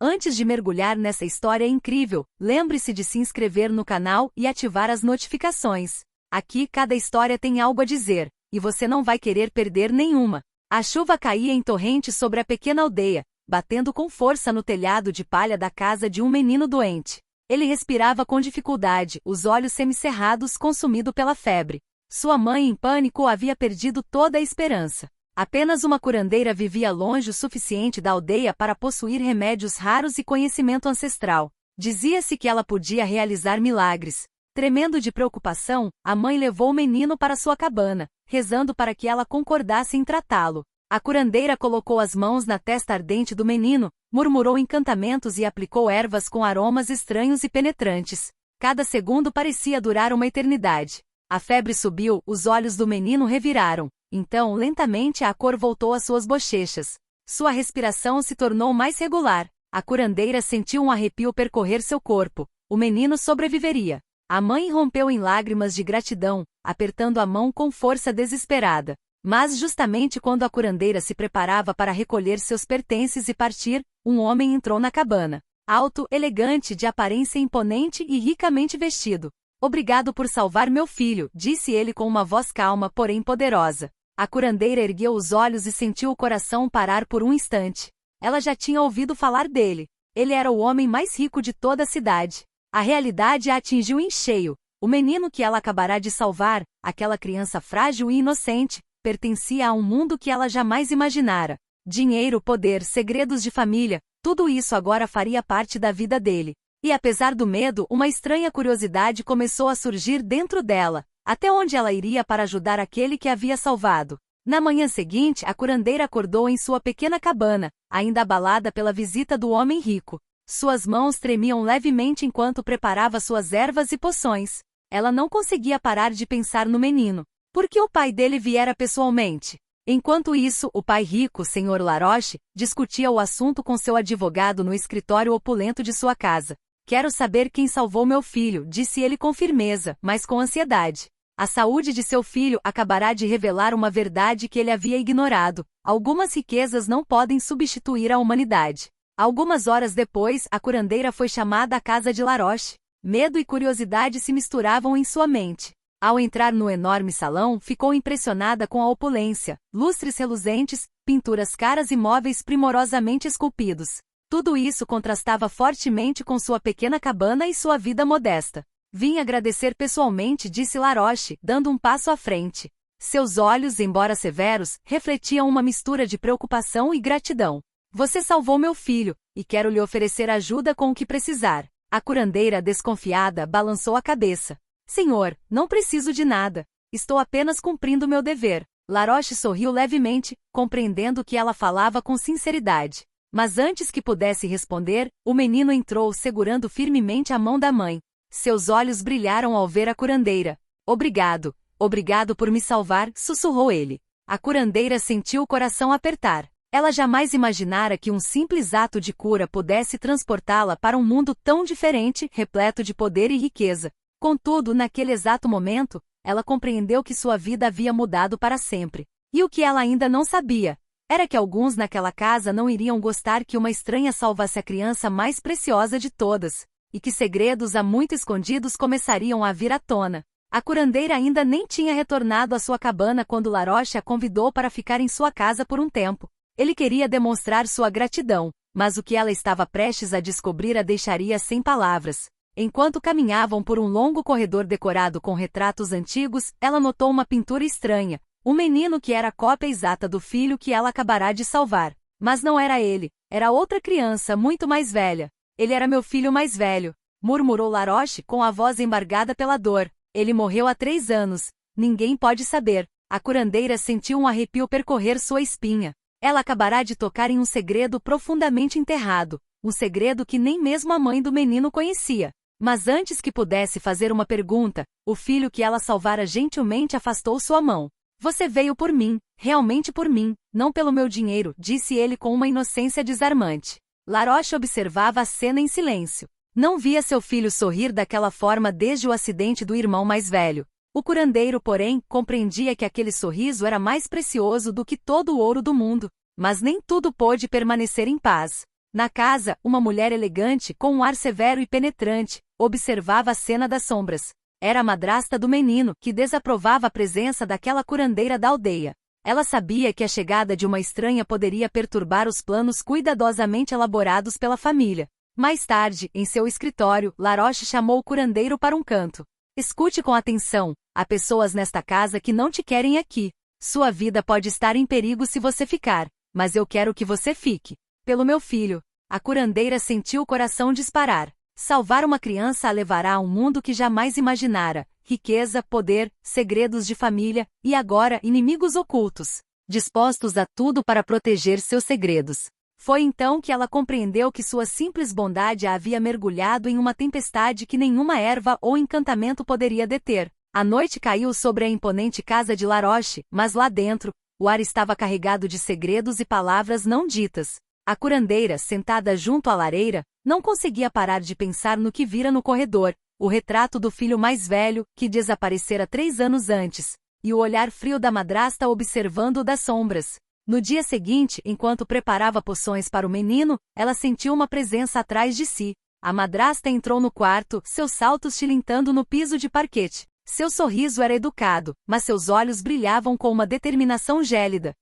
Antes de mergulhar nessa história incrível, lembre-se de se inscrever no canal e ativar as notificações. Aqui cada história tem algo a dizer, e você não vai querer perder nenhuma. A chuva caía em torrentes sobre a pequena aldeia, batendo com força no telhado de palha da casa de um menino doente. Ele respirava com dificuldade, os olhos semicerrados, consumido pela febre. Sua mãe, em pânico, havia perdido toda a esperança. Apenas uma curandeira vivia longe o suficiente da aldeia para possuir remédios raros e conhecimento ancestral. Dizia-se que ela podia realizar milagres. Tremendo de preocupação, a mãe levou o menino para sua cabana, rezando para que ela concordasse em tratá-lo. A curandeira colocou as mãos na testa ardente do menino, murmurou encantamentos e aplicou ervas com aromas estranhos e penetrantes. Cada segundo parecia durar uma eternidade. A febre subiu, os olhos do menino reviraram. Então, lentamente, a cor voltou às suas bochechas. Sua respiração se tornou mais regular. A curandeira sentiu um arrepio percorrer seu corpo. O menino sobreviveria. A mãe rompeu em lágrimas de gratidão, apertando a mão com força desesperada. Mas justamente quando a curandeira se preparava para recolher seus pertences e partir, um homem entrou na cabana. Alto, elegante, de aparência imponente e ricamente vestido. Obrigado por salvar meu filho, disse ele com uma voz calma, porém poderosa. A curandeira ergueu os olhos e sentiu o coração parar por um instante. Ela já tinha ouvido falar dele. Ele era o homem mais rico de toda a cidade. A realidade a atingiu em cheio. O menino que ela acabará de salvar, aquela criança frágil e inocente, pertencia a um mundo que ela jamais imaginara. Dinheiro, poder, segredos de família, tudo isso agora faria parte da vida dele. E apesar do medo, uma estranha curiosidade começou a surgir dentro dela. Até onde ela iria para ajudar aquele que havia salvado? Na manhã seguinte, a curandeira acordou em sua pequena cabana, ainda abalada pela visita do homem rico. Suas mãos tremiam levemente enquanto preparava suas ervas e poções. Ela não conseguia parar de pensar no menino. Por que o pai dele viera pessoalmente? Enquanto isso, o pai rico, Sr. Laroche, discutia o assunto com seu advogado no escritório opulento de sua casa. Quero saber quem salvou meu filho, disse ele com firmeza, mas com ansiedade. A saúde de seu filho acabará de revelar uma verdade que ele havia ignorado. Algumas riquezas não podem substituir a humanidade. Algumas horas depois, a curandeira foi chamada à casa de Laroche. Medo e curiosidade se misturavam em sua mente. Ao entrar no enorme salão, ficou impressionada com a opulência, lustres reluzentes, pinturas caras e móveis primorosamente esculpidos. Tudo isso contrastava fortemente com sua pequena cabana e sua vida modesta. Vim agradecer pessoalmente, disse Laroche, dando um passo à frente. Seus olhos, embora severos, refletiam uma mistura de preocupação e gratidão. Você salvou meu filho, e quero lhe oferecer ajuda com o que precisar. A curandeira, desconfiada, balançou a cabeça. Senhor, não preciso de nada. Estou apenas cumprindo meu dever. Laroche sorriu levemente, compreendendo que ela falava com sinceridade. Mas antes que pudesse responder, o menino entrou segurando firmemente a mão da mãe. Seus olhos brilharam ao ver a curandeira. Obrigado, obrigado por me salvar, sussurrou ele. A curandeira sentiu o coração apertar. Ela jamais imaginara que um simples ato de cura pudesse transportá-la para um mundo tão diferente, repleto de poder e riqueza. Contudo, naquele exato momento, ela compreendeu que sua vida havia mudado para sempre. E o que ela ainda não sabia era que alguns naquela casa não iriam gostar que uma estranha salvasse a criança mais preciosa de todas, e que segredos há muito escondidos começariam a vir à tona. A curandeira ainda nem tinha retornado à sua cabana quando Laroche a convidou para ficar em sua casa por um tempo. Ele queria demonstrar sua gratidão, mas o que ela estava prestes a descobrir a deixaria sem palavras. Enquanto caminhavam por um longo corredor decorado com retratos antigos, ela notou uma pintura estranha. Um menino que era a cópia exata do filho que ela acabará de salvar. Mas não era ele, era outra criança muito mais velha. Ele era meu filho mais velho, murmurou Laroche com a voz embargada pela dor. Ele morreu há 3 anos. Ninguém pode saber. A curandeira sentiu um arrepio percorrer sua espinha. Ela acabará de tocar em um segredo profundamente enterrado. Um segredo que nem mesmo a mãe do menino conhecia. Mas antes que pudesse fazer uma pergunta, o filho que ela salvara gentilmente afastou sua mão. Você veio por mim, realmente por mim, não pelo meu dinheiro, disse ele com uma inocência desarmante. Laroche observava a cena em silêncio. Não via seu filho sorrir daquela forma desde o acidente do irmão mais velho. O curandeiro, porém, compreendia que aquele sorriso era mais precioso do que todo o ouro do mundo. Mas nem tudo pôde permanecer em paz. Na casa, uma mulher elegante, com um ar severo e penetrante, observava a cena das sombras. Era a madrasta do menino, que desaprovava a presença daquela curandeira da aldeia. Ela sabia que a chegada de uma estranha poderia perturbar os planos cuidadosamente elaborados pela família. Mais tarde, em seu escritório, Laroche chamou o curandeiro para um canto. Escute com atenção. Há pessoas nesta casa que não te querem aqui. Sua vida pode estar em perigo se você ficar, mas eu quero que você fique. Pelo meu filho. A curandeira sentiu o coração disparar. Salvar uma criança a levará a um mundo que jamais imaginara. Riqueza, poder, segredos de família, e agora inimigos ocultos, dispostos a tudo para proteger seus segredos. Foi então que ela compreendeu que sua simples bondade a havia mergulhado em uma tempestade que nenhuma erva ou encantamento poderia deter. A noite caiu sobre a imponente casa de Laroche, mas lá dentro, o ar estava carregado de segredos e palavras não ditas. A curandeira, sentada junto à lareira, não conseguia parar de pensar no que vira no corredor, o retrato do filho mais velho, que desaparecera 3 anos antes, e o olhar frio da madrasta observando das sombras. No dia seguinte, enquanto preparava poções para o menino, ela sentiu uma presença atrás de si. A madrasta entrou no quarto, seus saltos tilintando no piso de parquete. Seu sorriso era educado, mas seus olhos brilhavam com uma determinação gélida.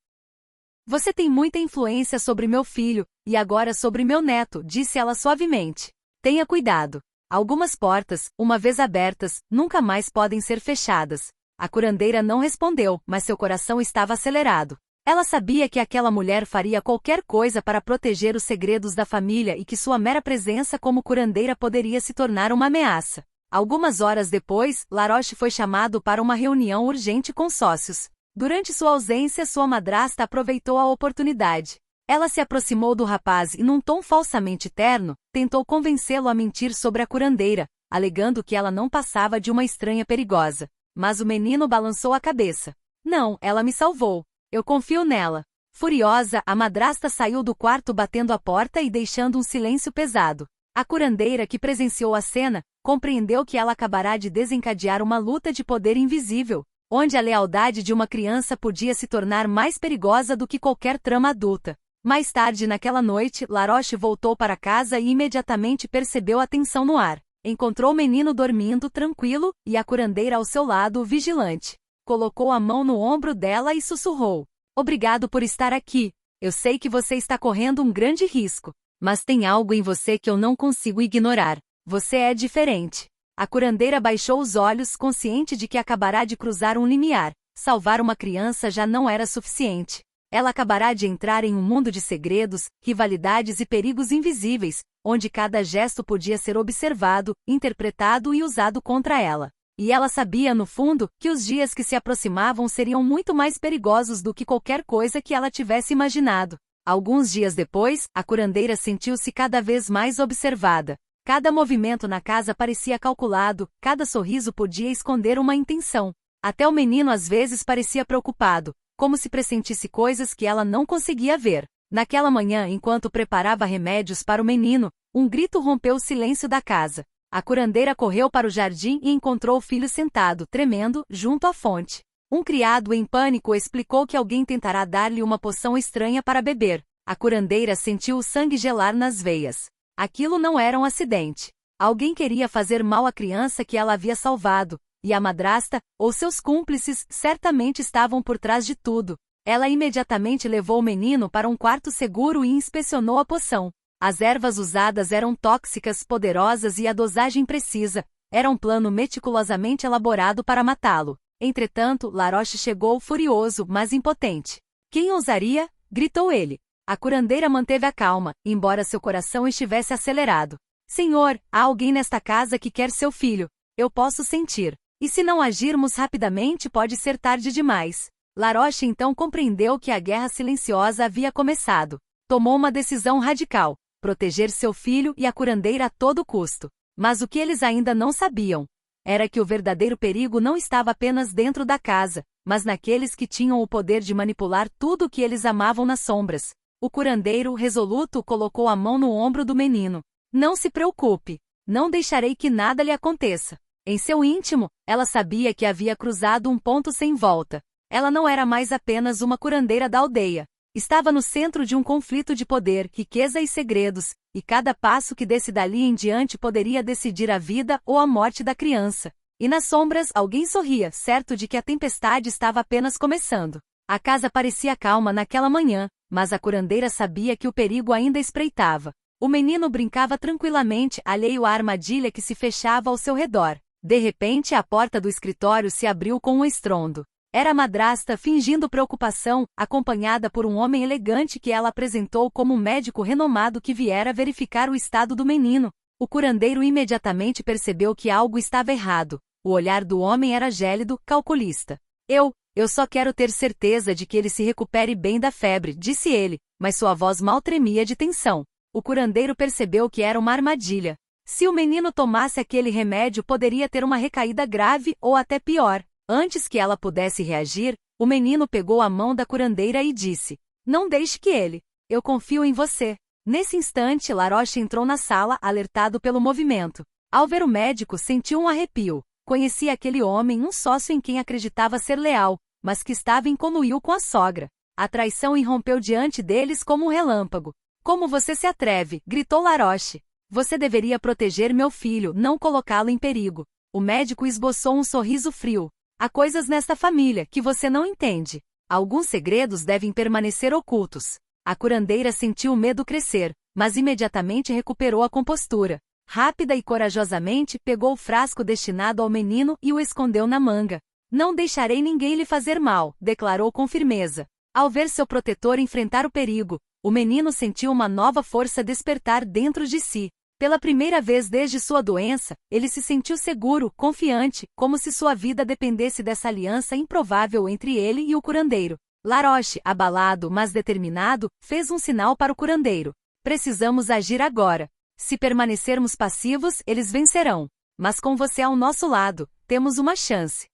Você tem muita influência sobre meu filho, e agora sobre meu neto, disse ela suavemente. Tenha cuidado. Algumas portas, uma vez abertas, nunca mais podem ser fechadas. A curandeira não respondeu, mas seu coração estava acelerado. Ela sabia que aquela mulher faria qualquer coisa para proteger os segredos da família e que sua mera presença como curandeira poderia se tornar uma ameaça. Algumas horas depois, Laroche foi chamado para uma reunião urgente com sócios. Durante sua ausência, sua madrasta aproveitou a oportunidade. Ela se aproximou do rapaz e, num tom falsamente terno, tentou convencê-lo a mentir sobre a curandeira, alegando que ela não passava de uma estranha perigosa. Mas o menino balançou a cabeça. Não, ela me salvou. Eu confio nela. Furiosa, a madrasta saiu do quarto batendo a porta e deixando um silêncio pesado. A curandeira, que presenciou a cena, compreendeu que ela acabará de desencadear uma luta de poder invisível, onde a lealdade de uma criança podia se tornar mais perigosa do que qualquer trama adulta. Mais tarde naquela noite, Laroche voltou para casa e imediatamente percebeu a tensão no ar. Encontrou o menino dormindo tranquilo, e a curandeira ao seu lado, vigilante. Colocou a mão no ombro dela e sussurrou. Obrigado por estar aqui. Eu sei que você está correndo um grande risco. Mas tem algo em você que eu não consigo ignorar. Você é diferente. A curandeira baixou os olhos, consciente de que acabará de cruzar um limiar. Salvar uma criança já não era suficiente. Ela acabará de entrar em um mundo de segredos, rivalidades e perigos invisíveis, onde cada gesto podia ser observado, interpretado e usado contra ela. E ela sabia, no fundo, que os dias que se aproximavam seriam muito mais perigosos do que qualquer coisa que ela tivesse imaginado. Alguns dias depois, a curandeira sentiu-se cada vez mais observada. Cada movimento na casa parecia calculado, cada sorriso podia esconder uma intenção. Até o menino às vezes parecia preocupado, como se pressentisse coisas que ela não conseguia ver. Naquela manhã, enquanto preparava remédios para o menino, um grito rompeu o silêncio da casa. A curandeira correu para o jardim e encontrou o filho sentado, tremendo, junto à fonte. Um criado em pânico explicou que alguém tentará dar-lhe uma poção estranha para beber. A curandeira sentiu o sangue gelar nas veias. Aquilo não era um acidente. Alguém queria fazer mal à criança que ela havia salvado, e a madrasta, ou seus cúmplices, certamente estavam por trás de tudo. Ela imediatamente levou o menino para um quarto seguro e inspecionou a poção. As ervas usadas eram tóxicas, poderosas e a dosagem precisa. Era um plano meticulosamente elaborado para matá-lo. Entretanto, Laroche chegou furioso, mas impotente. Quem ousaria? Gritou ele. A curandeira manteve a calma, embora seu coração estivesse acelerado. Senhor, há alguém nesta casa que quer seu filho. Eu posso sentir. E se não agirmos rapidamente pode ser tarde demais. Laroche então compreendeu que a guerra silenciosa havia começado. Tomou uma decisão radical: proteger seu filho e a curandeira a todo custo. Mas o que eles ainda não sabiam era que o verdadeiro perigo não estava apenas dentro da casa, mas naqueles que tinham o poder de manipular tudo o que eles amavam nas sombras. O curandeiro, resoluto, colocou a mão no ombro do menino. Não se preocupe. Não deixarei que nada lhe aconteça. Em seu íntimo, ela sabia que havia cruzado um ponto sem volta. Ela não era mais apenas uma curandeira da aldeia. Estava no centro de um conflito de poder, riqueza e segredos, e cada passo que desse dali em diante poderia decidir a vida ou a morte da criança. E nas sombras, alguém sorria, certo de que a tempestade estava apenas começando. A casa parecia calma naquela manhã, mas a curandeira sabia que o perigo ainda espreitava. O menino brincava tranquilamente, alheio à armadilha que se fechava ao seu redor. De repente, a porta do escritório se abriu com um estrondo. Era a madrasta fingindo preocupação, acompanhada por um homem elegante que ela apresentou como um médico renomado que viera verificar o estado do menino. O curandeiro imediatamente percebeu que algo estava errado. O olhar do homem era gélido, calculista. Eu só quero ter certeza de que ele se recupere bem da febre, disse ele, mas sua voz mal tremia de tensão. O curandeiro percebeu que era uma armadilha. Se o menino tomasse aquele remédio, poderia ter uma recaída grave ou até pior. Antes que ela pudesse reagir, o menino pegou a mão da curandeira e disse: "Não deixe que ele. Eu confio em você." Nesse instante, Laroche entrou na sala, alertado pelo movimento. Ao ver o médico, sentiu um arrepio. Conhecia aquele homem, um sócio em quem acreditava ser leal, mas que estava em conluio com a sogra. A traição irrompeu diante deles como um relâmpago. "Como você se atreve?" gritou Laroche. "Você deveria proteger meu filho, não colocá-lo em perigo." O médico esboçou um sorriso frio. "Há coisas nesta família que você não entende. Alguns segredos devem permanecer ocultos." A curandeira sentiu o medo crescer, mas imediatamente recuperou a compostura. Rápida e corajosamente pegou o frasco destinado ao menino e o escondeu na manga. "Não deixarei ninguém lhe fazer mal", declarou com firmeza. Ao ver seu protetor enfrentar o perigo, o menino sentiu uma nova força despertar dentro de si. Pela primeira vez desde sua doença, ele se sentiu seguro, confiante, como se sua vida dependesse dessa aliança improvável entre ele e o curandeiro. Laroche, abalado mas determinado, fez um sinal para o curandeiro. "Precisamos agir agora. Se permanecermos passivos, eles vencerão. Mas com você ao nosso lado, temos uma chance."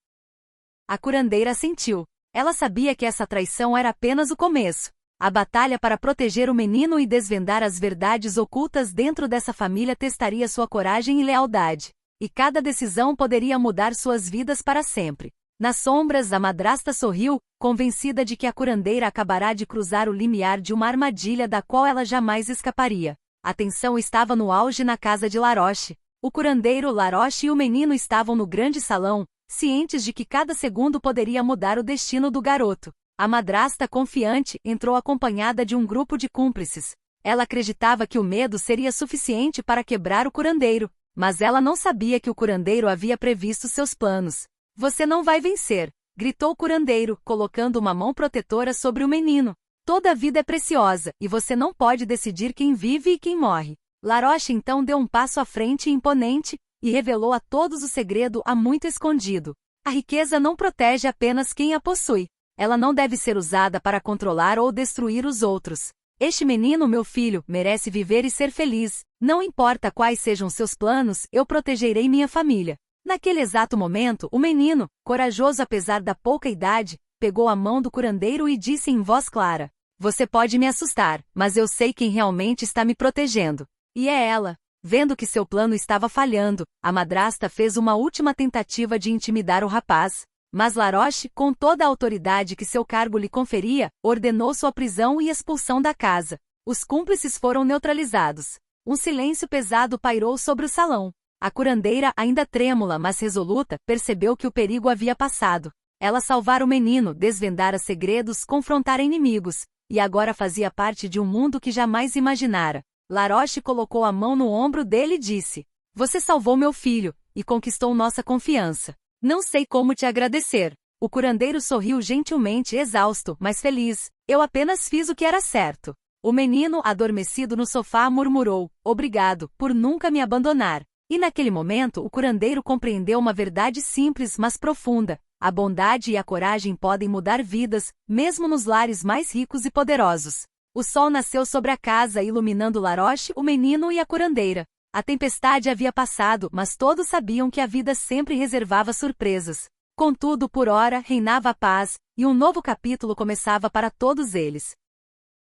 A curandeira assentiu. Ela sabia que essa traição era apenas o começo. A batalha para proteger o menino e desvendar as verdades ocultas dentro dessa família testaria sua coragem e lealdade. E cada decisão poderia mudar suas vidas para sempre. Nas sombras, a madrasta sorriu, convencida de que a curandeira acabará de cruzar o limiar de uma armadilha da qual ela jamais escaparia. A tensão estava no auge na casa de Laroche. O curandeiro, Laroche e o menino estavam no grande salão, cientes de que cada segundo poderia mudar o destino do garoto. A madrasta, confiante, entrou acompanhada de um grupo de cúmplices. Ela acreditava que o medo seria suficiente para quebrar o curandeiro, mas ela não sabia que o curandeiro havia previsto seus planos. "Você não vai vencer", gritou o curandeiro, colocando uma mão protetora sobre o menino. "Toda vida é preciosa, e você não pode decidir quem vive e quem morre." Laroche então deu um passo à frente imponente, e revelou a todos o segredo há muito escondido. A riqueza não protege apenas quem a possui. Ela não deve ser usada para controlar ou destruir os outros. Este menino, meu filho, merece viver e ser feliz. Não importa quais sejam seus planos, eu protegerei minha família. Naquele exato momento, o menino, corajoso apesar da pouca idade, pegou a mão do curandeiro e disse em voz clara: "Você pode me assustar, mas eu sei quem realmente está me protegendo. E é ela." Vendo que seu plano estava falhando, a madrasta fez uma última tentativa de intimidar o rapaz. Mas Laroche, com toda a autoridade que seu cargo lhe conferia, ordenou sua prisão e expulsão da casa. Os cúmplices foram neutralizados. Um silêncio pesado pairou sobre o salão. A curandeira, ainda trêmula mas resoluta, percebeu que o perigo havia passado. Ela salvara o menino, desvendara segredos, confrontara inimigos, e agora fazia parte de um mundo que jamais imaginara. Laroche colocou a mão no ombro dele e disse: "Você salvou meu filho, e conquistou nossa confiança. Não sei como te agradecer." O curandeiro sorriu gentilmente, exausto, mas feliz. "Eu apenas fiz o que era certo." O menino, adormecido no sofá, murmurou: "Obrigado, por nunca me abandonar." E naquele momento o curandeiro compreendeu uma verdade simples mas profunda: a bondade e a coragem podem mudar vidas, mesmo nos lares mais ricos e poderosos. O sol nasceu sobre a casa, iluminando Laroche, o menino e a curandeira. A tempestade havia passado, mas todos sabiam que a vida sempre reservava surpresas. Contudo, por ora, reinava a paz, e um novo capítulo começava para todos eles.